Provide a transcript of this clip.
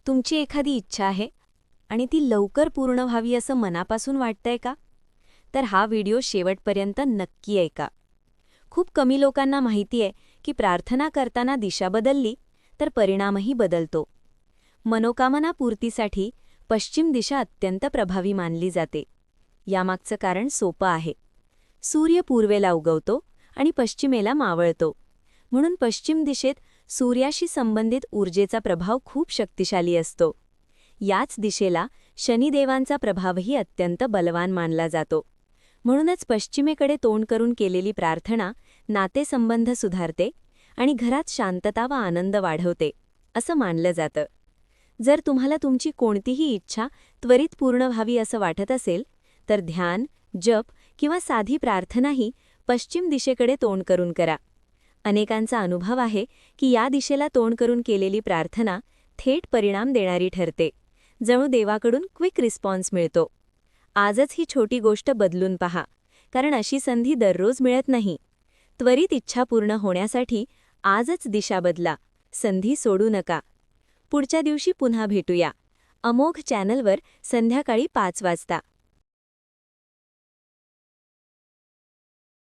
तुमची एखादी इच्छा आहे आणि ती लवकर पूर्ण व्हावी असं मनापासून वाटतंय का? तर हा व्हिडिओ शेवटपर्यंत नक्की ऐका. खूप कमी लोकांना माहिती आहे की प्रार्थना करताना दिशा बदलली तर परिणामही बदलतो. मनोकामना पूर्तीसाठी पश्चिम दिशा अत्यंत प्रभावी मानली जाते. यामागचं कारण सोपं आहे. सूर्य पूर्वेला उगवतो आणि पश्चिमेला मावळतो, म्हणून पश्चिम दिशेत सूर्याशी संबंधित ऊर्जेचा प्रभाव खूप शक्तिशाली असतो. याच दिशेला शनिदेवांचा प्रभावही अत्यंत बलवान मानला जातो. म्हणूनच पश्चिमेकडे तोंड करून केलेली प्रार्थना नातेसंबंध सुधारते आणि घरात शांतता व आनंद वाढवते असं मानलं जातं. जर तुम्हाला तुमची कोणतीही इच्छा त्वरित पूर्ण व्हावी असं वाटत असेल तर ध्यान, जप किंवा साधी प्रार्थनाही पश्चिम दिशेकडे तोंड करून करा. अनेकांचा अनुभव आहे की या दिशेला तोंड करून केलेली प्रार्थना थेट परिणाम देणारी ठरते. जणू देवाकडून क्विक रिस्पॉन्स मिळतो. आजच ही छोटी गोष्ट बदलून पहा, कारण अशी संधी दररोज मिळत नाही. त्वरित इच्छा पूर्ण होण्यासाठी आजच दिशा बदला, संधी सोडू नका. पुढच्या दिवशी पुन्हा भेटूया. अमोघ चॅनलवर संध्याकाळी 5 वाजता.